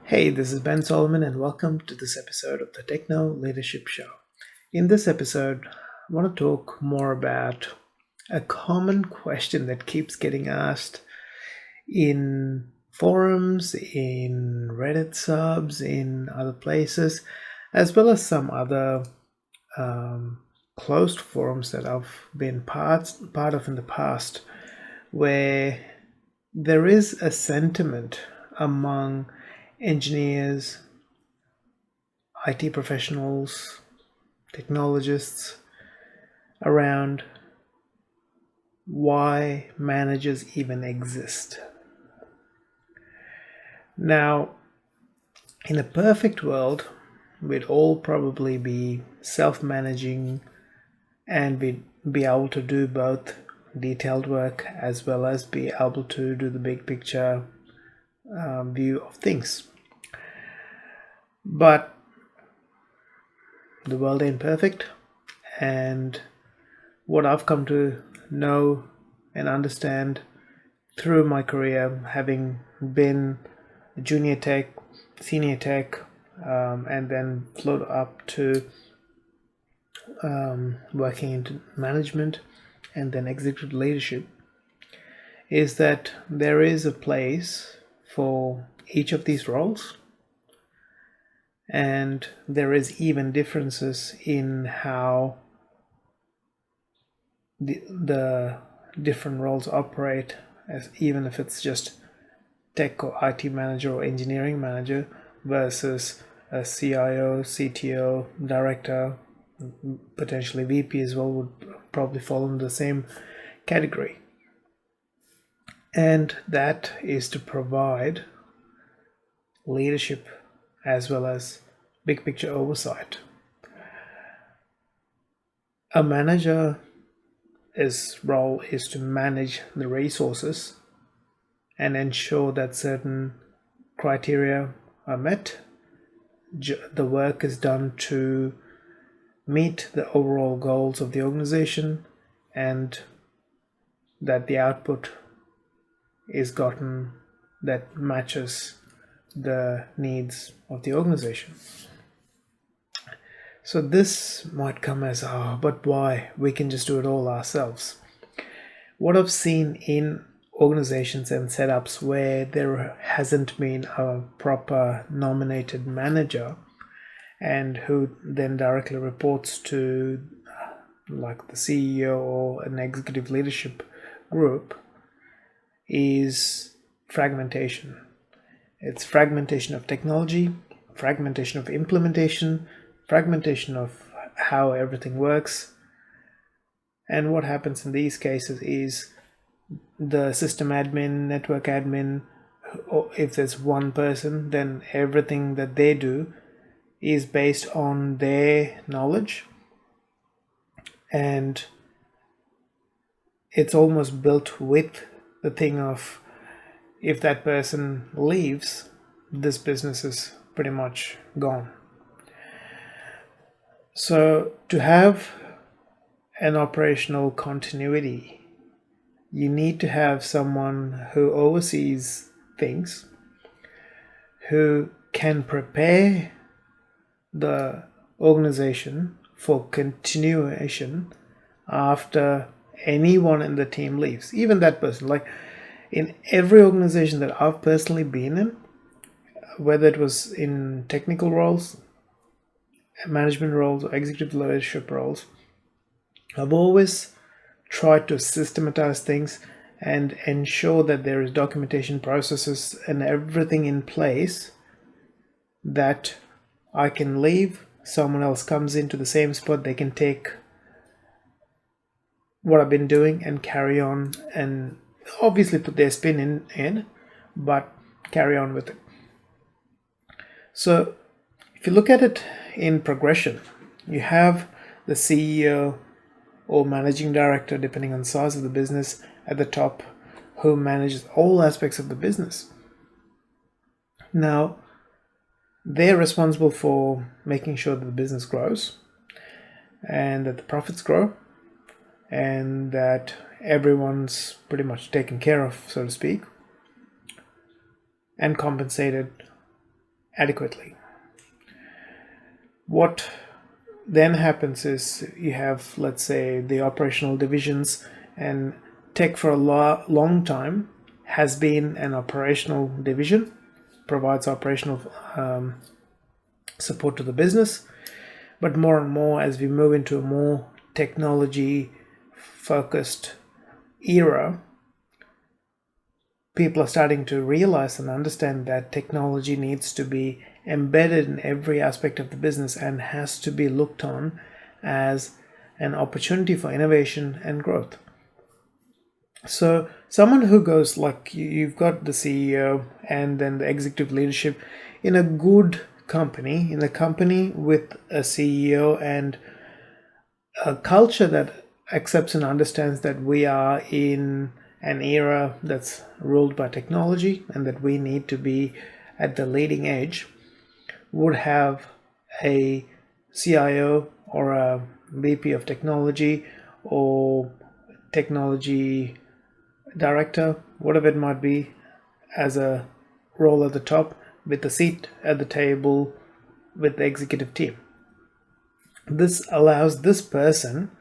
Hey, this is Ben Solomon, and welcome to this episode of the Techno Leadership Show. In this episode, I want to talk more about a common question that keeps getting asked in forums, in Reddit subs, in other places, as well as some other closed forums that I've been part of in the past, where there is a sentiment among engineers, IT professionals, technologists around why managers even exist. Now, in a perfect world, we'd all probably be self-managing and we'd be able to do both detailed work as well as be able to do the big picture view of things. But the world ain't perfect, and what I've come to know and understand through my career, having been junior tech, senior tech, and then float up to working into management and then executive leadership, is that there is a place for each of these roles, and there is even differences in how the different roles operate, as even if it's just tech or IT manager or engineering manager versus a CIO, CTO, director, potentially VP as well would probably fall in the same category. And that is to provide leadership as well as big picture oversight. A manager's role is to manage the resources and ensure that certain criteria are met. The work is done to meet the overall goals of the organization and that the output is gotten that matches the needs of the organization. So this might come as, but why? We can just do it all ourselves. What I've seen in organizations and setups where there hasn't been a proper nominated manager and who then directly reports to like the CEO or an executive leadership group is fragmentation. It's fragmentation of technology, fragmentation of implementation, fragmentation of how everything works. And what happens in these cases is the system admin, network admin, or if there's one person, then everything that they do is based on their knowledge, and it's almost built with the thing of, if that person leaves, this business is pretty much gone. So to have an operational continuity, you need to have someone who oversees things, who can prepare the organization for continuation after anyone in the team leaves, even that person. Like in every organization that I've personally been in, whether it was in technical roles, management roles, or executive leadership roles, I've always tried to systematize things and ensure that there is documentation, processes, and everything in place that I can leave, someone else comes into the same spot, they can take what I've been doing and carry on, and obviously put their spin in, but carry on with it. So if you look at it in progression, you have the CEO or managing director, depending on the size of the business, at the top, who manages all aspects of the business. Now, they're responsible for making sure that the business grows and that the profits grow and that everyone's pretty much taken care of, so to speak, and compensated adequately. What then happens is you have, let's say, the operational divisions, and tech for a long time has been an operational division, provides operational support to the business. But more and more, as we move into a more technology focused era, people are starting to realize and understand that technology needs to be embedded in every aspect of the business and has to be looked on as an opportunity for innovation and growth. So someone who goes, like, you've got the CEO and then the executive leadership in a good company, in a company with a CEO and a culture that accepts and understands that we are in an era that's ruled by technology and that we need to be at the leading edge, would have a CIO or a VP of technology or technology director, whatever it might be, as a role at the top, with a seat at the table with the executive team. This allows this person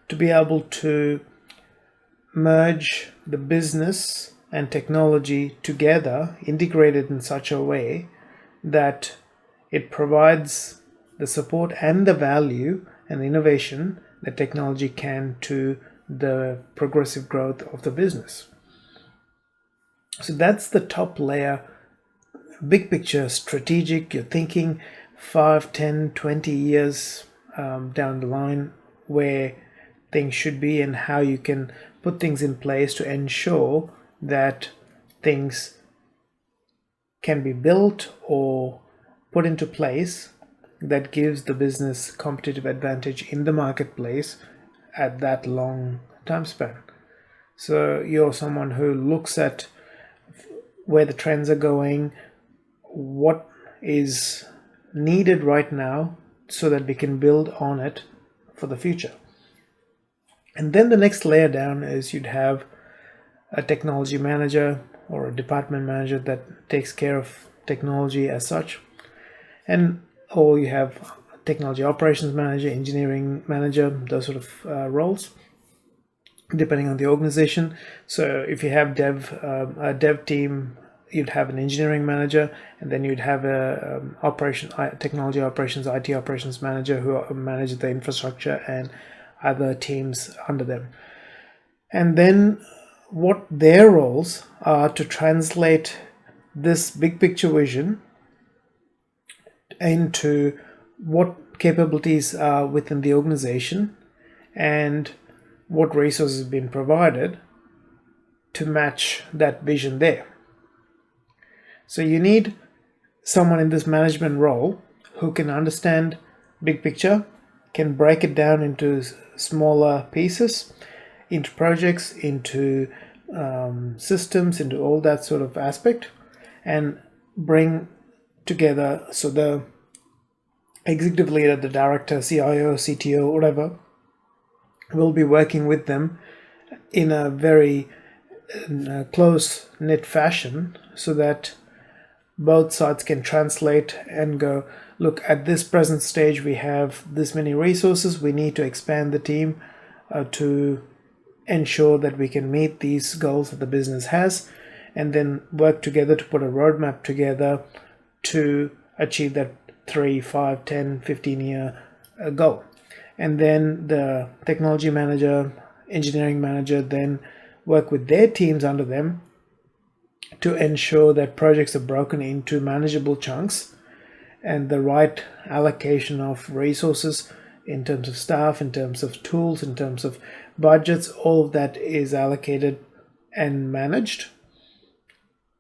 to be able to merge the business and technology together, integrated in such a way that it provides the support and the value and innovation that technology can to the progressive growth of the business. So that's the top layer, big picture, strategic. You're thinking 5, 10, 20 years down the line where things should be and how you can put things in place to ensure that things can be built or put into place that gives the business competitive advantage in the marketplace at that long time span. So you're someone who looks at where the trends are going, what is needed right now so that we can build on it for the future. And then the next layer down is you'd have a technology manager or a department manager that takes care of technology as such, or you have technology operations manager, engineering manager, those sort of roles, depending on the organization. So if you have a dev team, you'd have an engineering manager, and then you'd have a technology operations, IT operations manager who manages the infrastructure and other teams under them. And then what their roles are to translate this big picture vision into what capabilities are within the organization and what resources have been provided to match that vision there. So you need someone in this management role who can understand big picture, can break it down into smaller pieces, into projects, into systems, into all that sort of aspect, and bring together. So the executive leader, the director, CIO, CTO, whatever, will be working with them in a very close-knit fashion so that both sides can translate and go, look, at this present stage we have this many resources, we need to expand the team to ensure that we can meet these goals that the business has, and then work together to put a roadmap together to achieve that 3, 5, 10, 15 year goal. And then the technology manager, engineering manager then work with their teams under them to ensure that projects are broken into manageable chunks and the right allocation of resources in terms of staff, in terms of tools, in terms of budgets, all of that is allocated and managed.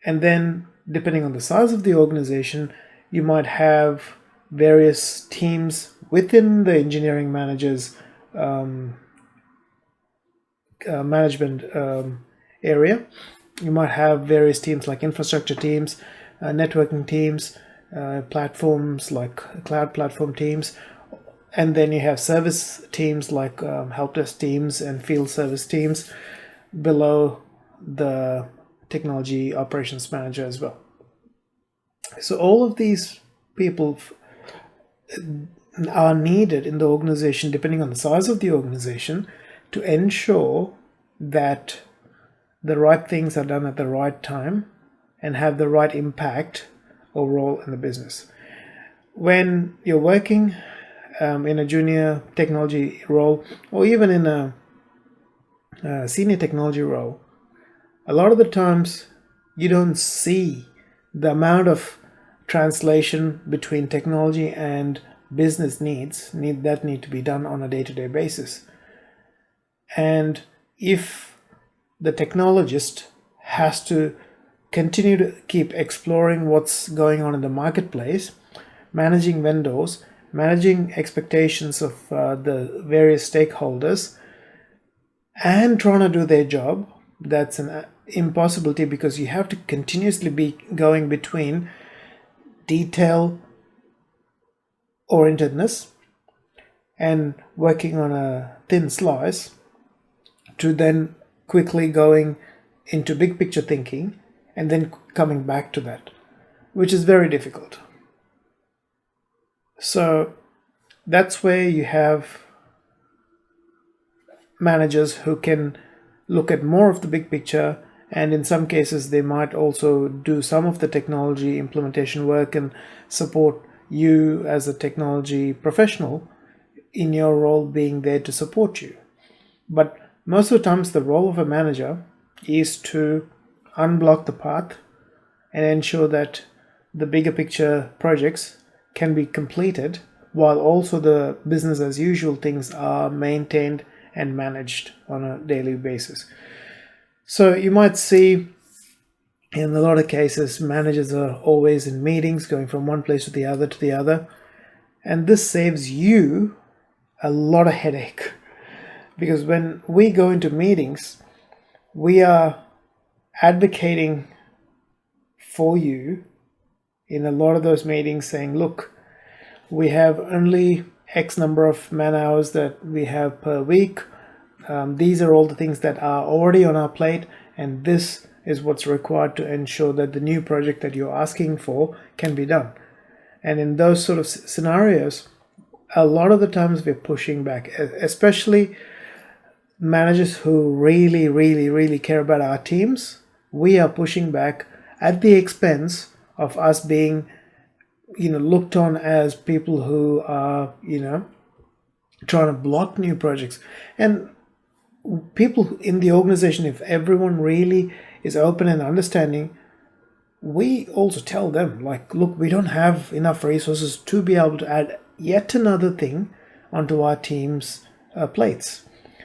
And then depending on the size of the organization, you might have various teams within the engineering manager's management area. You might have various teams like infrastructure teams, networking teams, platforms like cloud platform teams, and then you have service teams like help desk teams and field service teams below the technology operations manager as well. So all of these people are needed in the organization, depending on the size of the organization, to ensure that the right things are done at the right time and have the right impact overall in the business. When you're working in a junior technology role, or even in a senior technology role, a lot of the times you don't see the amount of translation between technology and business needs that need to be done on a day-to-day basis. And if the technologist has to continue to keep exploring what's going on in the marketplace, managing vendors, managing expectations of the various stakeholders, and trying to do their job, that's an impossibility, because you have to continuously be going between detail orientedness and working on a thin slice to then quickly going into big picture thinking and then coming back to that, which is very difficult. So that's where you have managers who can look at more of the big picture, and in some cases they might also do some of the technology implementation work and support you as a technology professional in your role, being there to support you. But most of the times the role of a manager is to unblock the path and ensure that the bigger picture projects can be completed, while also the business as usual things are maintained and managed on a daily basis. So you might see in a lot of cases managers are always in meetings, going from one place to the other, and this saves you a lot of headache, because when we go into meetings, we are advocating for you in a lot of those meetings, saying, look, we have only X number of man hours that we have per week. These are all the things that are already on our plate, and this is what's required to ensure that the new project that you're asking for can be done. And in those sort of scenarios, a lot of the times we're pushing back, especially managers who really care about our teams. We are pushing back at the expense of us being looked on as people who are trying to block new projects. And people in the organization, if everyone really is open and understanding, we also tell them, like, look, we don't have enough resources to be able to add yet another thing onto our team's plates.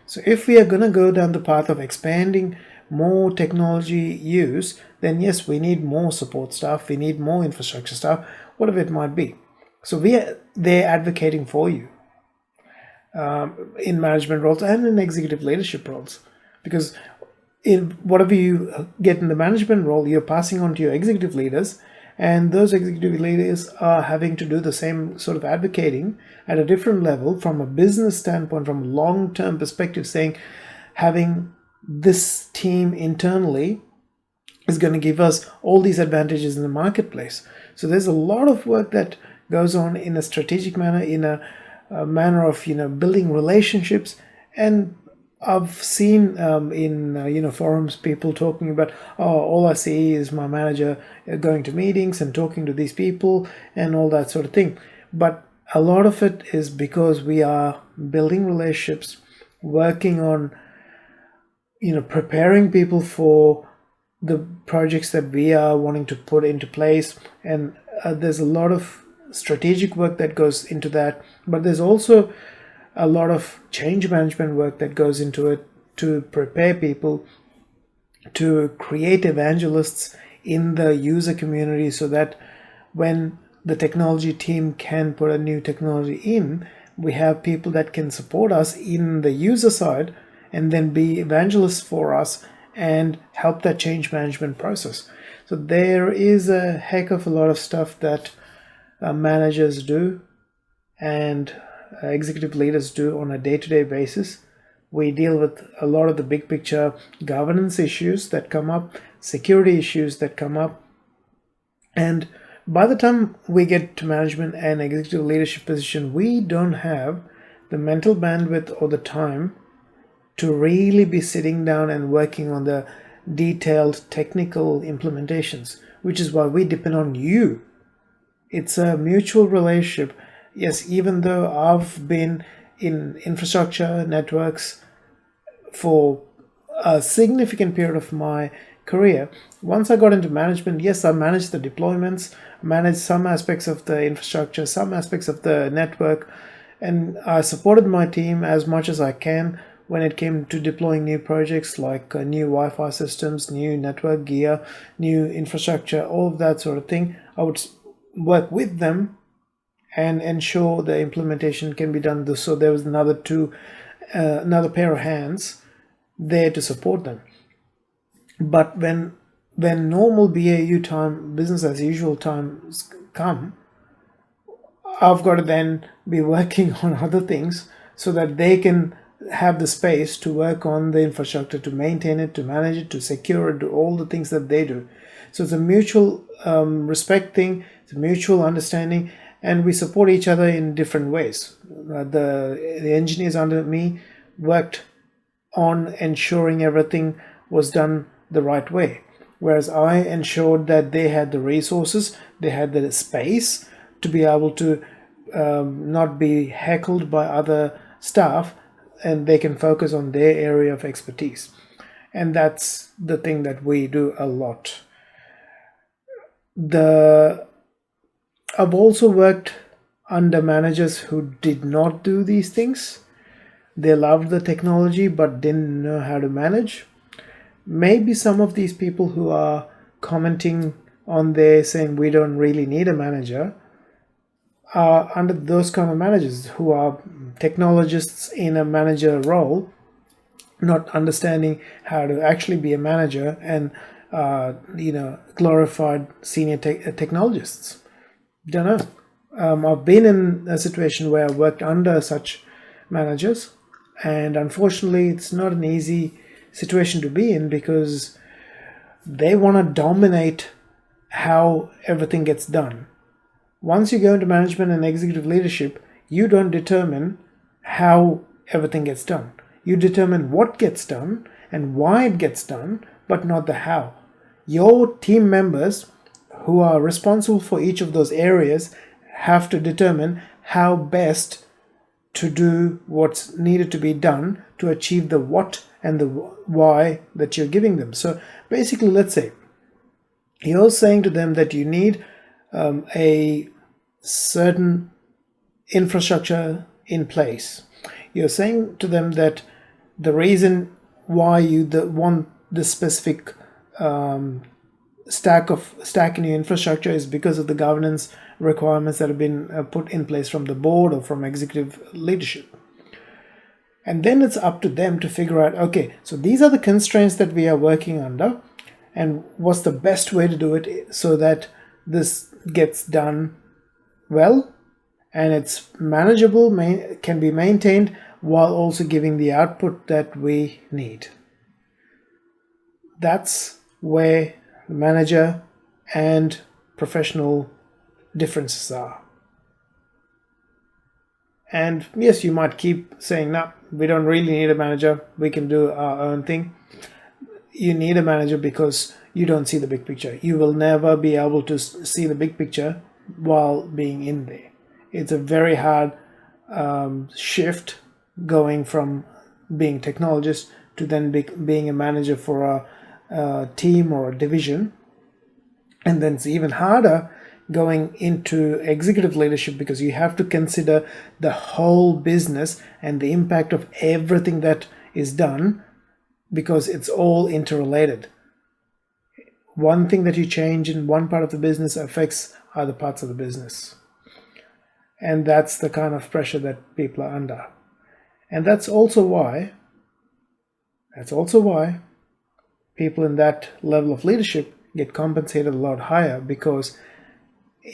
So if we are going to go down the path of expanding more technology use, then yes, we need more support staff, we need more infrastructure staff, whatever it might be. So we are there advocating for you in management roles and in executive leadership roles, because in whatever you get in the management role, you're passing on to your executive leaders, and those executive leaders are having to do the same sort of advocating at a different level from a business standpoint, from a long-term perspective, saying having this team internally is going to give us all these advantages in the marketplace. So there's a lot of work that goes on in a strategic manner, in a manner of building relationships. And I've seen in forums people talking about, all I see is my manager going to meetings and talking to these people and all that sort of thing. But a lot of it is because we are building relationships, working on preparing people for the projects that we are wanting to put into place. And there's a lot of strategic work that goes into that, but there's also a lot of change management work that goes into it to prepare people, to create evangelists in the user community, so that when the technology team can put a new technology in, we have people that can support us in the user side and then be evangelists for us and help that change management process. So there is a heck of a lot of stuff that managers do and executive leaders do on a day-to-day basis. We deal with a lot of the big picture governance issues that come up, security issues that come up, and By the time we get to management and executive leadership position, we don't have the mental bandwidth or the time to really be sitting down and working on the detailed technical implementations, which is why we depend on you. It's a mutual relationship. Yes, even though I've been in infrastructure networks for a significant period of my career, once I got into management, yes, I managed the deployments, managed some aspects of the infrastructure, some aspects of the network, and I supported my team as much as I can when it came to deploying new projects like new Wi-Fi systems, new network gear, new infrastructure, all of that sort of thing. I would work with them and ensure the implementation can be done. So there was another pair of hands there to support them. But when normal BAU time, business as usual times come, I've got to then be working on other things so that they can have the space to work on the infrastructure, to maintain it, to manage it, to secure it, do all the things that they do. So it's a mutual respect thing, it's a mutual understanding, and we support each other in different ways. The engineers under me worked on ensuring everything was done the right way, whereas I ensured that they had the resources, they had the space to be able to not be heckled by other staff, and they can focus on their area of expertise. And that's the thing that we do a lot. I've also worked under managers who did not do these things. They loved the technology but didn't know how to manage. Maybe some of these people who are commenting on there saying we don't really need a manager are under those kind of managers who are technologists in a manager role, not understanding how to actually be a manager and glorified senior technologists. Don't know. I've been in a situation where I worked under such managers, and unfortunately it's not an easy situation to be in because they want to dominate how everything gets done. Once you go into management and executive leadership, you don't determine how everything gets done. You determine what gets done and why it gets done, but not the how. Your team members who are responsible for each of those areas have to determine how best to do what's needed to be done to achieve the what and the why that you're giving them. So basically, let's say you're saying to them that you need a certain infrastructure in place. You're saying to them that the reason why you want this specific stack in your infrastructure is because of the governance requirements that have been put in place from the board or from executive leadership. And then it's up to them to figure out, okay, so these are the constraints that we are working under, and what's the best way to do it so that this gets done well and it's manageable, can be maintained while also giving the output that we need. That's where the manager and professional differences are. And yes, you might keep saying, no, we don't really need a manager, we can do our own thing. You need a manager because you don't see the big picture. You will never be able to see the big picture while being in there. It's a very hard shift going from being technologist to then being a manager for a team or a division. And then it's even harder going into executive leadership because you have to consider the whole business and the impact of everything that is done, because it's all interrelated. One thing that you change in one part of the business affects other parts of the business. And that's the kind of pressure that people are under. And that's also why people in that level of leadership get compensated a lot higher, because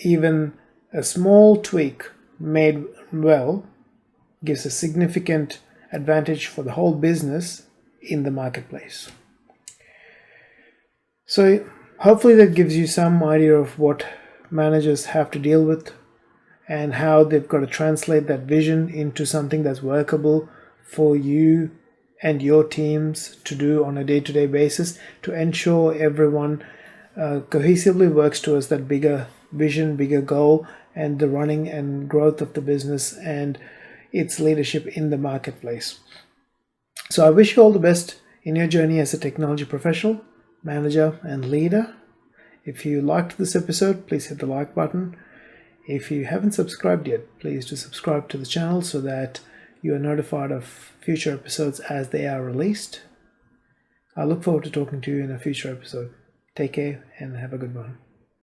even a small tweak made well gives a significant advantage for the whole business in the marketplace. So hopefully that gives you some idea of what managers have to deal with, and how they've got to translate that vision into something that's workable for you and your teams to do on a day-to-day basis, to ensure everyone cohesively works towards that bigger vision, bigger goal, and the running and growth of the business and its leadership in the marketplace. So I wish you all the best in your journey as a technology professional, manager, and leader. If you liked this episode, please hit the like button. If you haven't subscribed yet, please do subscribe to the channel so that you are notified of future episodes as they are released. I look forward to talking to you in a future episode. Take care and have a good one.